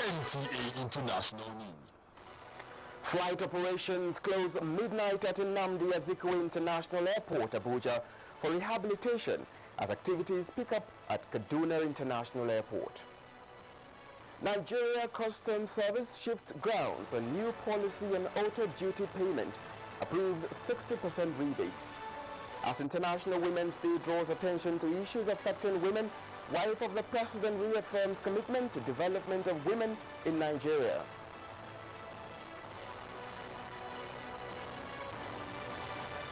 NTA International News. Flight operations close midnight at NTA International Airport, Abuja, for rehabilitation as activities pick up at Kaduna International Airport. Nigeria Customs Service shifts grounds. A new policy on auto duty payment approves 60% rebate. As International Women's Day draws attention to issues affecting women, wife of the president reaffirms commitment to development of women in Nigeria.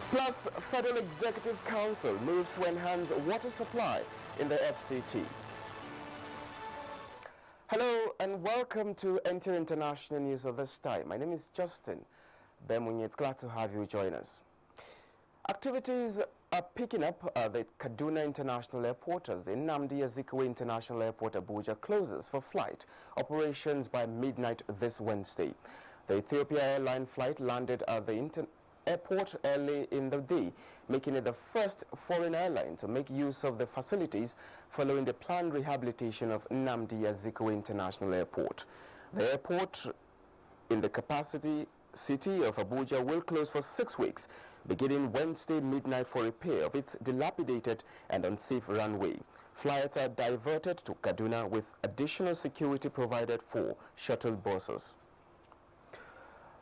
Plus, Federal Executive Council moves to enhance water supply in the FCT. Hello and welcome to NTA International News at this time. My name is Justin Bemunye. It's glad to have you join us. Activities are picking up at the Kaduna International Airport as the Nnamdi Azikiwe International Airport Abuja closes for flight operations by midnight this Wednesday. The Ethiopia Airline flight landed at the airport early in the day, making it the first foreign airline to make use of the facilities following the planned rehabilitation of Nnamdi Azikiwe International Airport. The airport in the capacity city of Abuja will close for 6 weeks, beginning Wednesday midnight for repair of its dilapidated and unsafe runway. Flights are diverted to Kaduna with additional security provided for shuttle buses.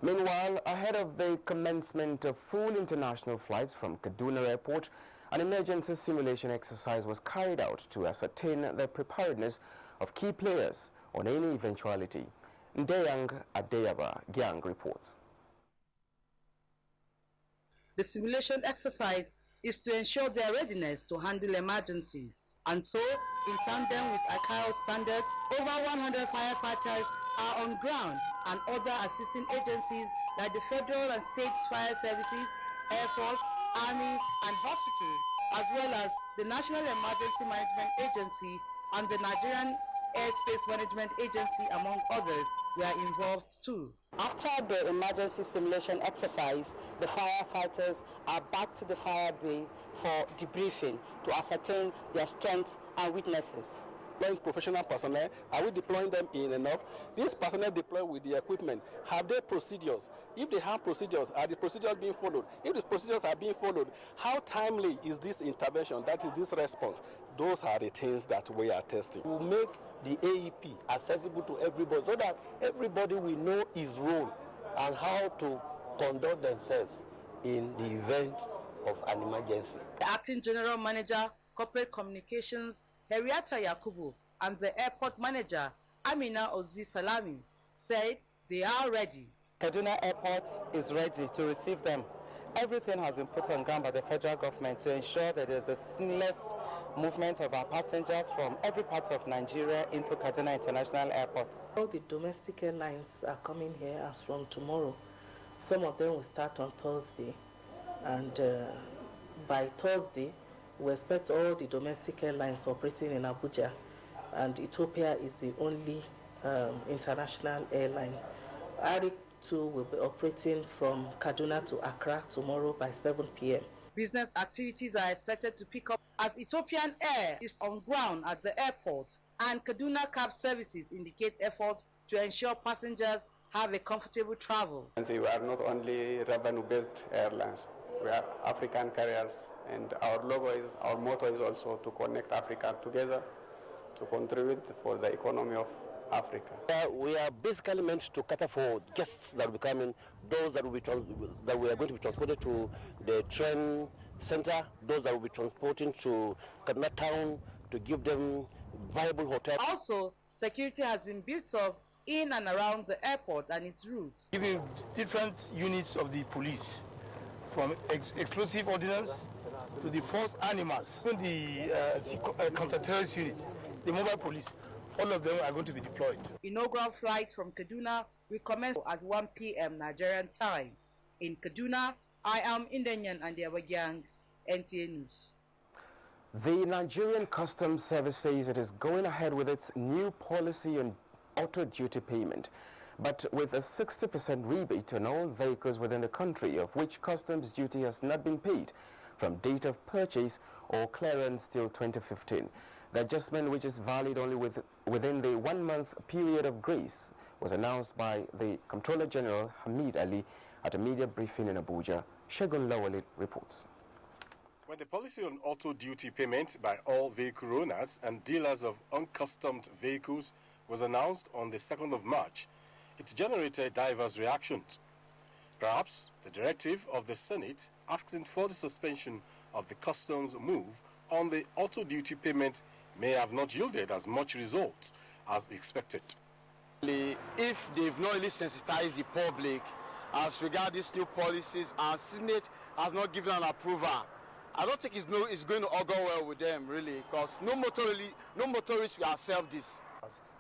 Meanwhile, ahead of the commencement of full international flights from Kaduna Airport, an emergency simulation exercise was carried out to ascertain the preparedness of key players on any eventuality. Ndeyang Adeyaba Gyang reports. The simulation exercise is to ensure their readiness to handle emergencies. And so, in tandem with ICAO standards, over 100 firefighters are on ground and other assisting agencies like the federal and state fire services, Air Force, Army and hospitals, as well as the National Emergency Management Agency and the Nigerian Airspace Management Agency, among others, were involved too. After the emergency simulation exercise, the firefighters are back to the fire bay for debriefing to ascertain their strengths and weaknesses. Professional personnel, are we deploying them in enough? These personnel deployed with the equipment, have they procedures? If they have procedures, are the procedures being followed? If the procedures are being followed, how timely is this intervention, that is this response? Those are the things that we are testing. We will make the AEP accessible to everybody so that everybody will know his role and how to conduct themselves in the event of an emergency. The Acting General Manager, Corporate Communications, Henrietta Yakubu, and the airport manager, Amina Ozi Salami, said they are ready. Kaduna Airport is ready to receive them. Everything has been put on ground by the federal government to ensure that there's a seamless movement of our passengers from every part of Nigeria into Kaduna International Airport. All the domestic airlines are coming here as from tomorrow. Some of them will start on Thursday, and by Thursday, we expect all the domestic airlines operating in Abuja, and Ethiopia is the only international airline. Arik too will be operating from Kaduna to Accra tomorrow by 7 p.m. Business activities are expected to pick up as Ethiopian Air is on ground at the airport, and Kaduna cab services indicate efforts to ensure passengers have a comfortable travel. And we are not only revenue-based airlines, we are African carriers, and our motto is also to connect Africa together to contribute for the economy of Africa. We are basically meant to cater for guests that will be coming, those that we are going to be transported to the train center, those that will be transporting to Kaduna town to give them viable hotels. Also, security has been built up in and around the airport and its route. Giving different units of the police, from explosive ordnance to the force animals, even the counter-terrorist unit, the mobile police, all of them are going to be deployed. Inaugural flights from Kaduna will commence at 1 p.m. Nigerian time. In Kaduna, I am Ndenyan Adeyaba Gyang, NTA News. The Nigerian Customs Service says it is going ahead with its new policy on auto duty payment, but with a 60% rebate on all vehicles within the country, of which customs duty has not been paid from date of purchase or clearance till 2015. The adjustment, which is valid only within the 1-month period of grace, was announced by the Comptroller General Hamid Ali at a media briefing in Abuja. Shegun Lawale reports. When the policy on auto duty payment by all vehicle owners and dealers of uncustomed vehicles was announced on the 2nd of March, it generated diverse reactions. Perhaps the directive of the Senate asking for the suspension of the customs move on the auto duty payment may have not yielded as much results as expected. If they've not really sensitized the public as regards these new policies and Senate has not given an approval, I don't think it's going to all go well with them, really, because no motorists will accept this.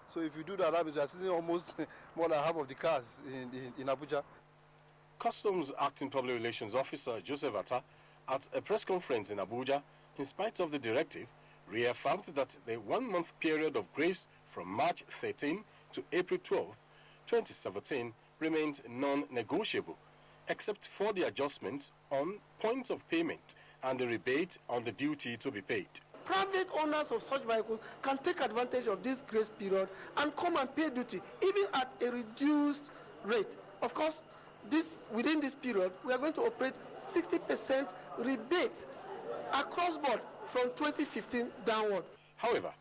So if you do that, that means you are seizing almost more than half of the cars in Abuja. Customs Acting Public Relations Officer Joseph Atta, at a press conference in Abuja, in spite of the directive, reaffirmed that the 1-month period of grace from March 13 to April 12, 2017 remains non-negotiable, except for the adjustments on points of payment and the rebate on the duty to be paid. Private owners of such vehicles can take advantage of this grace period and come and pay duty, even at a reduced rate. Of course, within this period, we are going to operate 60% rebate across board from 2015 downward. However,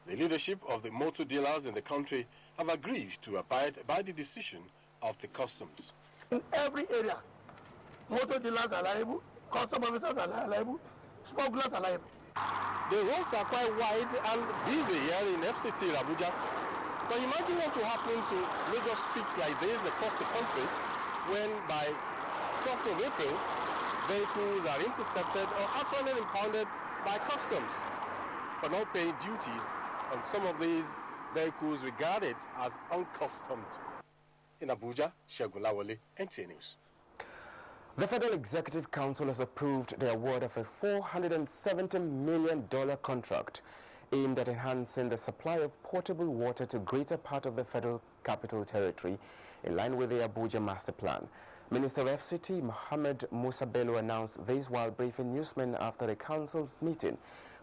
the leadership of the motor dealers in the country have agreed to abide by the decision of the customs. In every area, motor dealers are liable, custom officers are liable, smugglers are liable. The roads are quite wide and busy here in FCT Abuja. But imagine what will happen to major streets like this across the country when by 12th of April, vehicles are intercepted or actually impounded by customs for not paying duties on some of these vehicles regarded as uncustomed. In Abuja, Shegun Lawale, NTA News. The Federal Executive Council has approved the award of a $470 million contract aimed at enhancing the supply of potable water to greater part of the Federal Capital Territory in line with the Abuja Master Plan. Minister of FCT Mohammed Musa Bello announced this while briefing newsmen after a council's meeting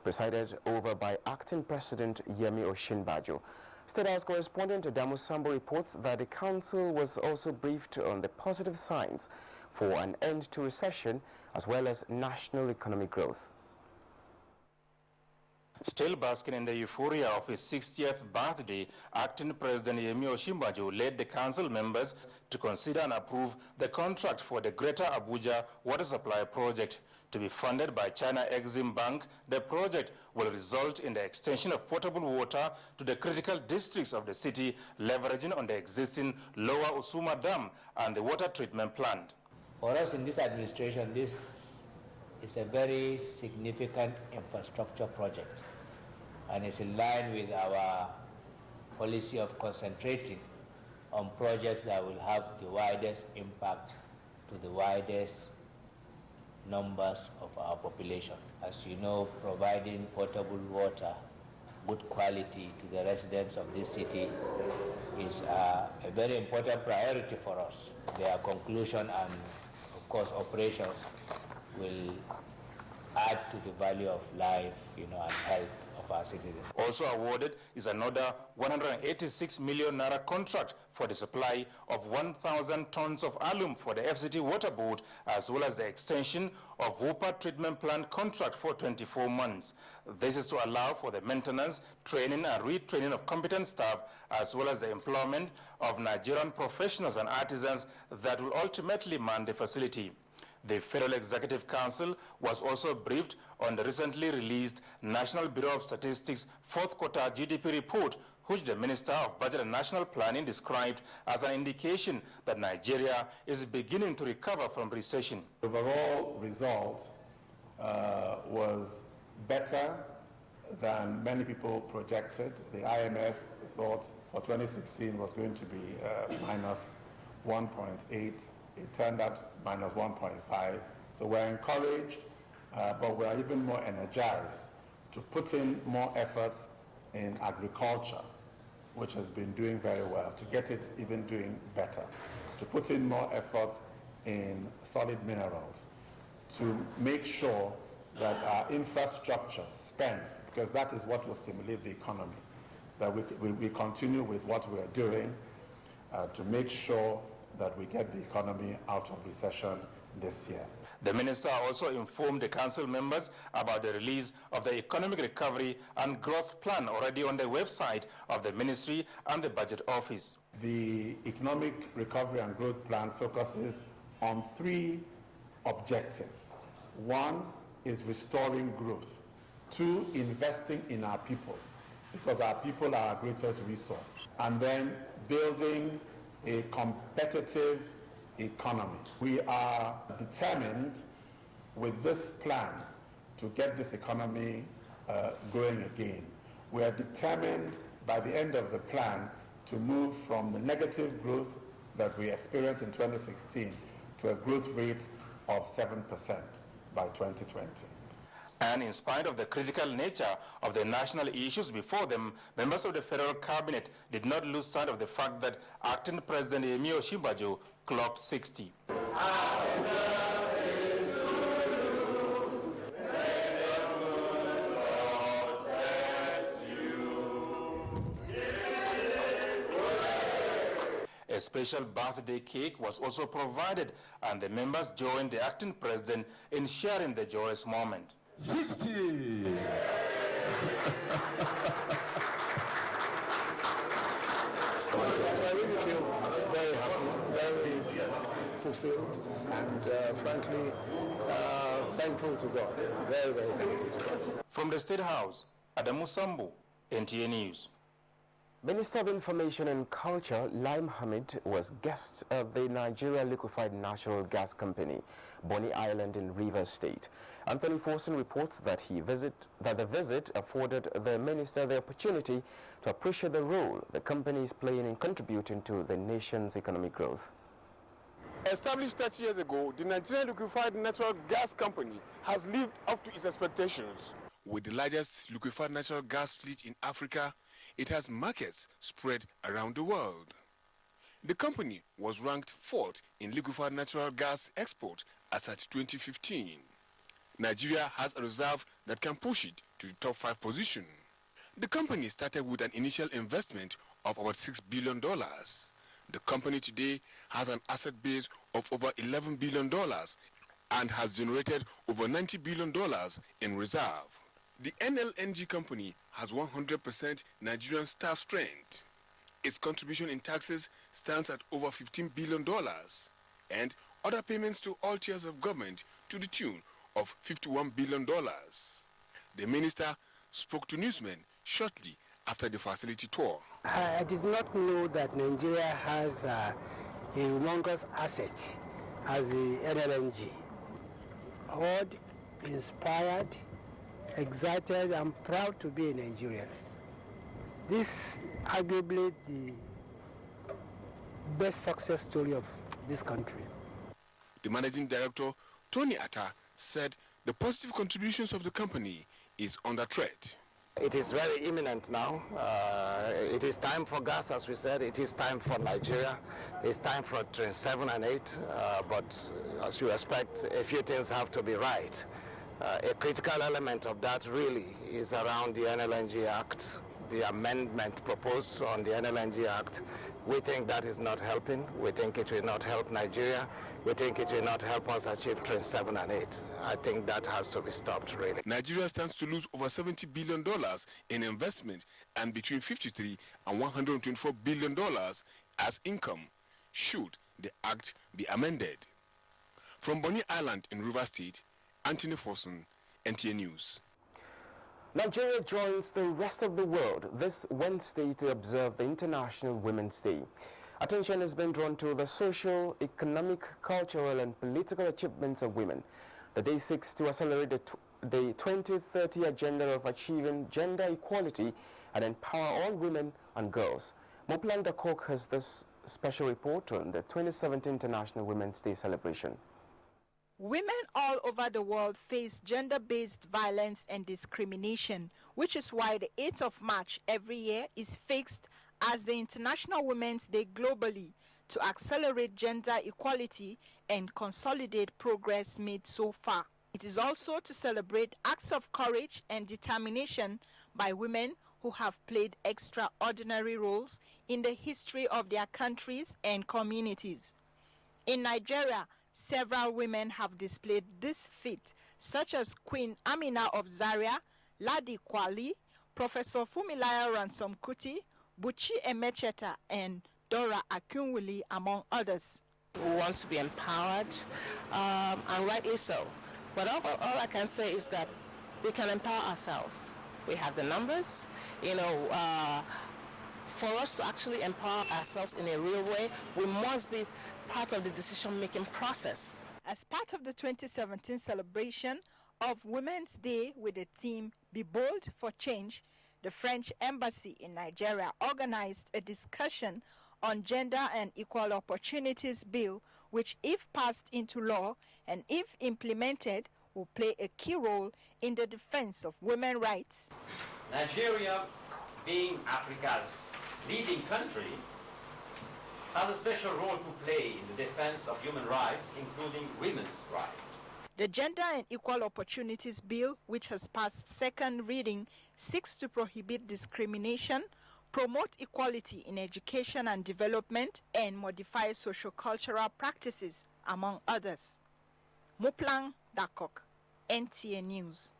presided over by Acting President Yemi Oshinbajo. State House correspondent Adamu Sambo reports that the council was also briefed on the positive signs for an end to recession as well as national economic growth. Still basking in the euphoria of his 60th birthday, Acting President Yemi Oshinbajo led the council members to consider and approve the contract for the Greater Abuja Water Supply Project. To be funded by China Exim Bank, the project will result in the extension of potable water to the critical districts of the city, leveraging on the existing Lower Usuma Dam and the water treatment plant. For us in this administration, this is a very significant infrastructure project, and it's in line with our policy of concentrating on projects that will have the widest impact to the widest numbers of our population. As you know, providing potable water, good quality to the residents of this city is a very important priority for us. Their conclusion and, of course, operations will add to the value of life, and health of our citizens. Also awarded is another 186 million naira contract for the supply of 1,000 tons of alum for the FCT Water Board, as well as the extension of water treatment plant contract for 24 months. This is to allow for the maintenance, training and retraining of competent staff, as well as the employment of Nigerian professionals and artisans that will ultimately man the facility. The Federal Executive Council was also briefed on the recently released National Bureau of Statistics fourth quarter GDP report, which the Minister of Budget and National Planning described as an indication that Nigeria is beginning to recover from recession. The overall result was better than many people projected. The IMF thought for 2016 was going to be minus 1.8. It turned out minus 1.5. So we're encouraged, but we're even more energized to put in more efforts in agriculture, which has been doing very well, to get it even doing better, to put in more efforts in solid minerals, to make sure that our infrastructure spend because that is what will stimulate the economy. That we continue with what we are doing to make sure that we get the economy out of recession this year. The minister also informed the council members about the release of the Economic Recovery and Growth Plan already on the website of the ministry and the budget office. The Economic Recovery and Growth Plan focuses on 3 objectives. 1 is restoring growth. 2, investing in our people, because our people are our greatest resource. And then building a competitive economy. We are determined with this plan to get this economy going again. We are determined by the end of the plan to move from the negative growth that we experienced in 2016 to a growth rate of 7% by 2020. And in spite of the critical nature of the national issues before them, members of the federal cabinet did not lose sight of the fact that acting President Yemi Osinbajo clocked 60. A special birthday cake was also provided, and the members joined the acting president in sharing the joyous moment. 60! I really feel very happy, very fulfilled, and frankly, thankful to God. Very, very thankful to God. From the State House, Adamu Sambu, NTA News. Minister of Information and Culture, Lai Mohammed, was guest of the Nigeria Liquefied Natural Gas Company, Bonny Island in Rivers State. Anthony Forson reports that the visit afforded the minister the opportunity to appreciate the role the company is playing in contributing to the nation's economic growth. Established 30 years ago, the Nigerian Liquefied Natural Gas Company has lived up to its expectations. With the largest liquefied natural gas fleet in Africa, it has markets spread around the world. The company was ranked 4th in liquefied natural gas export as at 2015. Nigeria has a reserve that can push it to the top 5 position. The company started with an initial investment of about $6 billion. The company today has an asset base of over $11 billion and has generated over $90 billion in reserve. The NLNG company has 100% Nigerian staff strength. Its contribution in taxes stands at over $15 billion and other payments to all tiers of government to the tune of $51 billion. The minister spoke to newsmen shortly after the facility tour. I did not know that Nigeria has a humongous asset as the NLNG. Awed, inspired, excited, and proud to be a Nigerian. This arguably the best success story of this country. The managing director, Tony Atta, said the positive contributions of the company is under threat. It is very imminent now. It is time for gas, as we said. It is time for Nigeria. It's time for Train 7 and 8. But as you expect, a few things have to be right. A critical element of that really is around the NLNG Act, the amendment proposed on the NLNG Act. We think that is not helping. We think it will not help Nigeria. We think it will not help us achieve Train 7 and 8. I think that has to be stopped, really. Nigeria stands to lose over $70 billion in investment and between $53 and $124 billion as income, should the act be amended. From Bonny Island in Rivers State, Anthony Forson, NTA News. Nigeria joins the rest of the world this Wednesday to observe the International Women's Day. Attention has been drawn to the social, economic, cultural, and political achievements of women. The day seeks to accelerate the 2030 agenda of achieving gender equality and empower all women and girls. Moplan Dakok has this special report on the 2017 International Women's Day celebration. Women all over the world face gender-based violence and discrimination, which is why the 8th of March every year is fixed as the International Women's Day globally to accelerate gender equality and consolidate progress made so far. It is also to celebrate acts of courage and determination by women who have played extraordinary roles in the history of their countries and communities. In Nigeria, several women have displayed this feat, such as Queen Amina of Zaria, Ladi Kwali, Professor Funmilayo Ransom Kuti, Buchi Emecheta, and Dora Akinwuli, among others. We want to be empowered, and rightly so. But all I can say is that we can empower ourselves. We have the numbers, for us to actually empower ourselves in a real way, we must be part of the decision-making process. As part of the 2017 celebration of Women's Day with the theme Be Bold for Change, the French Embassy in Nigeria organized a discussion on Gender and Equal Opportunities Bill, which if passed into law and if implemented, will play a key role in the defense of women's rights. Nigeria, being Africa's leading country, has a special role to play in the defense of human rights, including women's rights. The Gender and Equal Opportunities Bill, which has passed second reading, seeks to prohibit discrimination, promote equality in education and development, and modify socio-cultural practices, among others. Muplang Dakok, NTA News.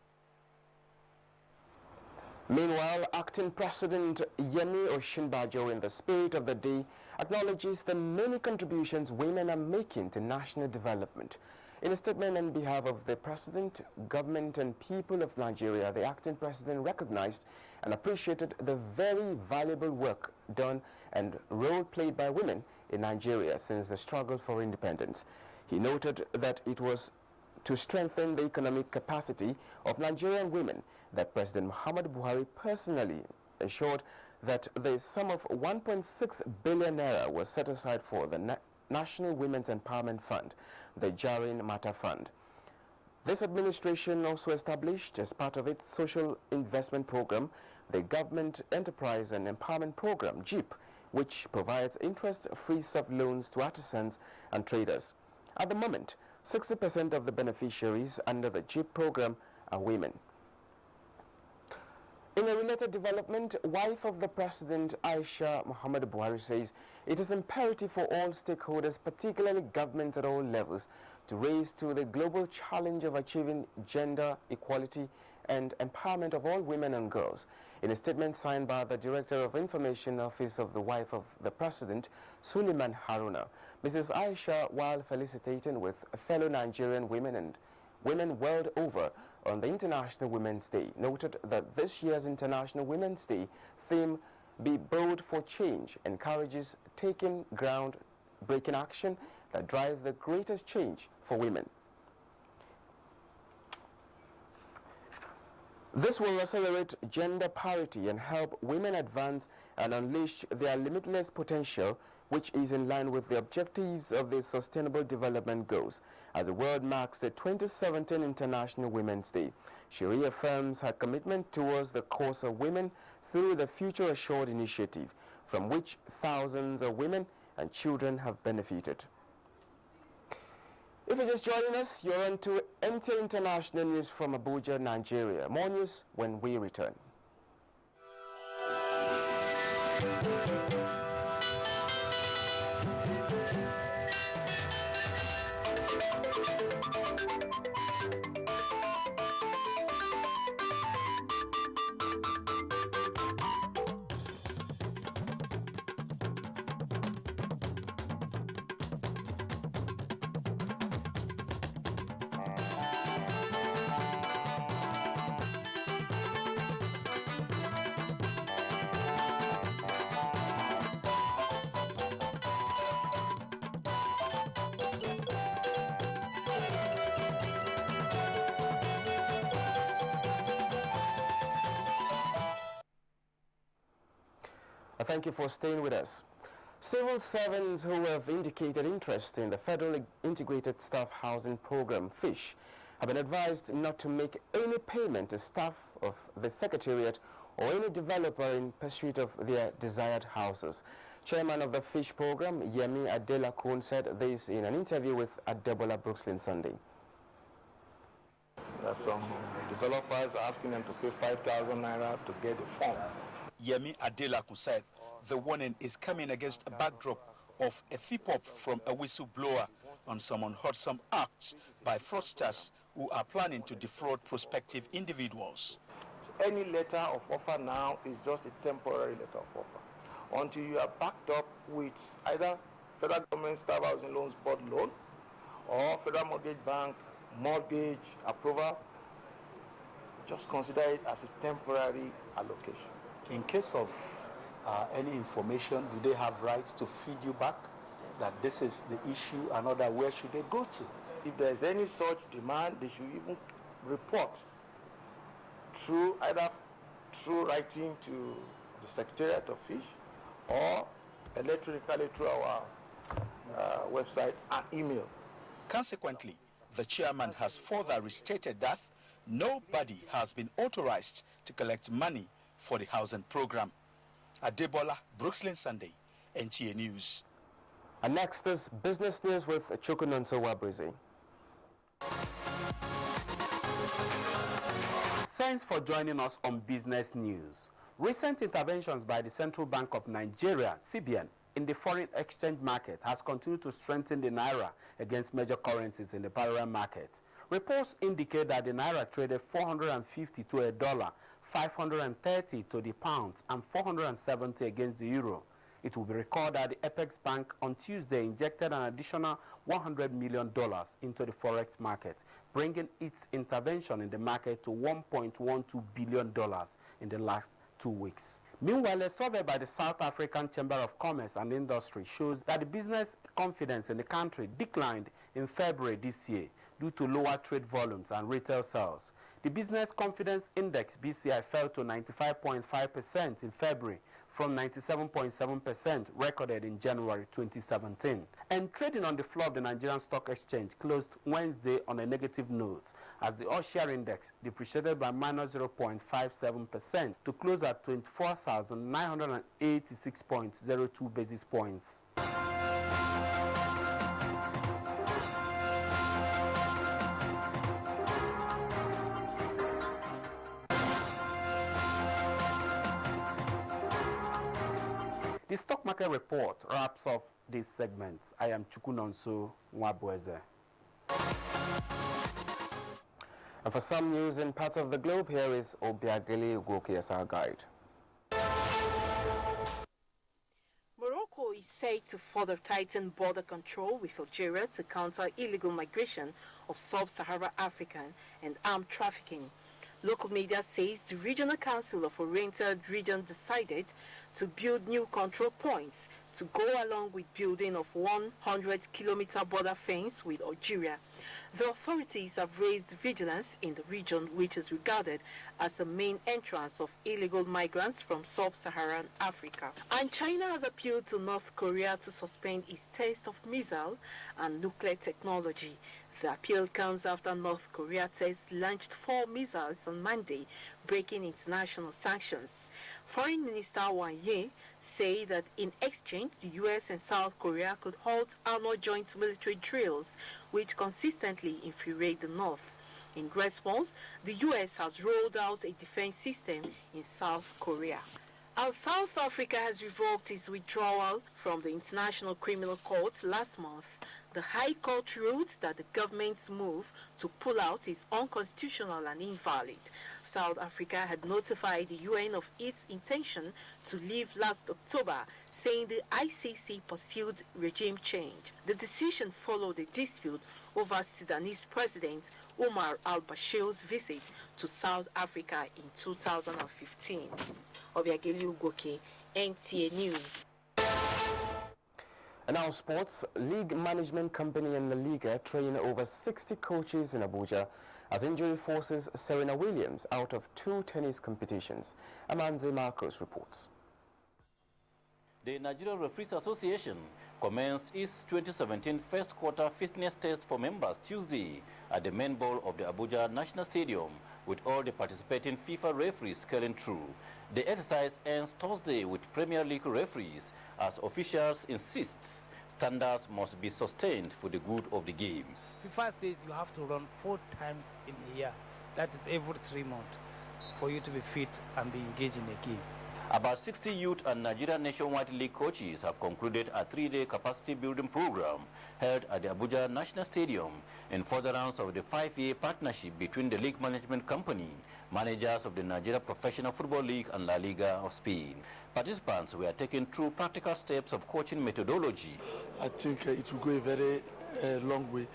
Meanwhile, Acting President Yemi Osinbajo, in the spirit of the day, acknowledges the many contributions women are making to national development. In a statement on behalf of the President, government and people of Nigeria, the Acting President recognized and appreciated the very valuable work done and role played by women in Nigeria since the struggle for independence. He noted that it was to strengthen the economic capacity of Nigerian women that President Muhammadu Buhari personally assured that the sum of 1.6 billion naira was set aside for the National Women's Empowerment Fund, the Jarin Mata Fund. This administration also established, as part of its social investment program, the Government Enterprise and Empowerment Program, GEEP, which provides interest-free soft loans to artisans and traders. At the moment, 60% of the beneficiaries under the GEEP program are women. In a related development, wife of the President, Aisha Muhammadu Buhari, says it is imperative for all stakeholders, particularly governments at all levels, to raise to the global challenge of achieving gender equality and empowerment of all women and girls. In a statement signed by the Director of Information Office of the wife of the President, Suleiman Haruna, Mrs. Aisha, while felicitating with fellow Nigerian women and women world over on the International Women's Day, noted that this year's International Women's Day theme, Be Bold for Change, encourages taking ground-breaking action that drives the greatest change for women. This will accelerate gender parity and help women advance and unleash their limitless potential, which is in line with the objectives of the Sustainable Development Goals. As the world marks the 2017 International Women's Day, she reaffirms her commitment towards the cause of women through the Future Assured initiative, from which thousands of women and children have benefited. If you're just joining us, you're on to NTA International News from Abuja, Nigeria. More news when we return. Thank you for staying with us. Civil servants who have indicated interest in the Federal Integrated Staff Housing Program, FISH, have been advised not to make any payment to staff of the Secretariat or any developer in pursuit of their desired houses. Chairman of the FISH program, Yemi Adelakun, said this in an interview with Adebola Brookslyn Sunday. that some developers are asking them to pay 5,000 naira to get the form. Yemi Adelakun said the warning is coming against a backdrop of a tip-off from a whistleblower on some unwholesome acts by fraudsters who are planning to defraud prospective individuals. Any letter of offer now is just a temporary letter of offer until you are backed up with either Federal Government Staff Housing Loans Board loan or Federal Mortgage Bank mortgage approval. Just consider it as a temporary allocation. In case of any information, do they have rights to feed you back that this is the issue and other, where should they go to? If there's any such demand, they should even report through writing to the Secretariat of Fish or electronically through our website and email. Consequently, the chairman has further restated that nobody has been authorized to collect money for the housing program. Adebola, Brooklyn Sunday, NTA News. And next is business news with Chukunonso Wabrizi. Thanks for joining us on Business News. Recent interventions by the Central Bank of Nigeria, CBN, in the foreign exchange market has continued to strengthen the naira against major currencies in the parallel market. Reports indicate that the naira traded 450 to a dollar, 530 to the pound, and 470 against the euro. It will be recalled that the Apex Bank on Tuesday injected an additional $100 million into the forex market, bringing its intervention in the market to $1.12 billion in the last 2 weeks. Meanwhile, a survey by the South African Chamber of Commerce and Industry shows that the business confidence in the country declined in February this year due to lower trade volumes and retail sales. The Business Confidence Index, BCI, fell to 95.5% in February from 97.7% recorded in January 2017. And trading on the floor of the Nigerian Stock Exchange closed Wednesday on a negative note as the all-share index depreciated by minus 0.57% to close at 24,986.02 basis points. The stock market report wraps up this segment. I am Chukunonso Nwabweze. And for some news in parts of the globe, here is Obiageli Ugoki as our guide. Morocco is said to further tighten border control with Algeria to counter illegal migration of sub-Saharan African and armed trafficking. Local media says the Regional Council of Oriental Region decided to build new control points to go along with building of 100-kilometer border fence with Algeria. The authorities have raised vigilance in the region, which is regarded as the main entrance of illegal migrants from sub-Saharan Africa. And China has appealed to North Korea to suspend its test of missile and nuclear technology. The appeal comes after North Korea launched 4 missiles on Monday, breaking international sanctions. Foreign Minister Wang Yi said that in exchange, the U.S. and South Korea could halt annual joint military drills, which consistently infuriate the North. In response, the U.S. has rolled out a defense system in South Korea. Our South Africa has revoked its withdrawal from the International Criminal Court last month. The High Court ruled that the government's move to pull out is unconstitutional and invalid. South Africa had notified the UN of its intention to leave last October, saying the ICC pursued regime change. The decision followed a dispute over Sudanese President Omar al-Bashir's visit to South Africa in 2015. Obiageli Ugoke, NTA News. And now sports. League management company and La Liga train over 60 coaches in Abuja as injury forces Serena Williams out of 2 tennis competitions. Amanze Marcos reports. The Nigerian Referees Association commenced its 2017 first quarter fitness test for members Tuesday at the main bowl of the Abuja National Stadium, with all the participating FIFA referees scaling through. The exercise ends Thursday with Premier League referees as officials insist standards must be sustained for the good of the game. FIFA says you have to run 4 times in a year. That is every 3 months for you to be fit and be engaged in a game. About 60 youth and Nigerian Nationwide League coaches have concluded a 3-day capacity building program held at the Abuja National Stadium in furtherance of the 5-year partnership between the league management company, managers of the Nigeria Professional Football League and La Liga of Spain. Participants were taken through practical steps of coaching methodology. I think it will go a very long way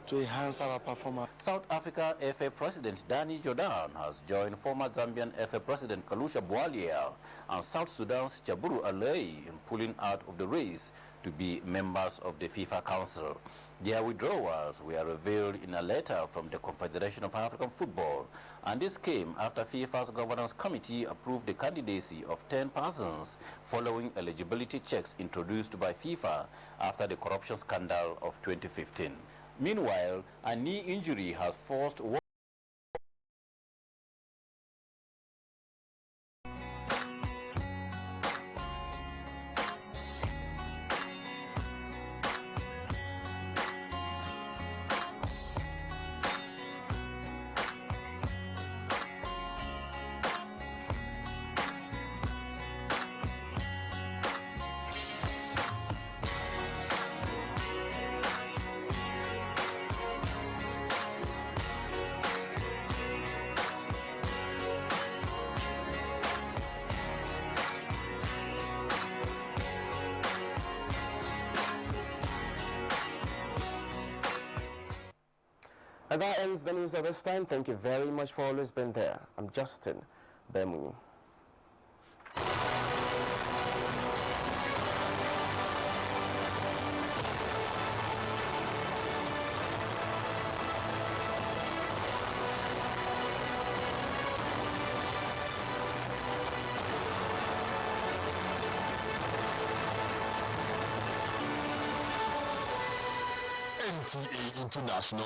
to enhance our performance. South Africa FA President Danny Jordan has joined former Zambian FA President Kalusha Bwalia and South Sudan's Jaburu Alei in pulling out of the race to be members of the FIFA Council. Their withdrawals were revealed in a letter from the Confederation of African Football, and this came after FIFA's governance committee approved the candidacy of 10 persons following eligibility checks introduced by FIFA after the corruption scandal of 2015. Meanwhile, a knee injury has forced And that ends the news at this time. Thank you very much for always being there. I'm Justin Bemunyi. NTA International.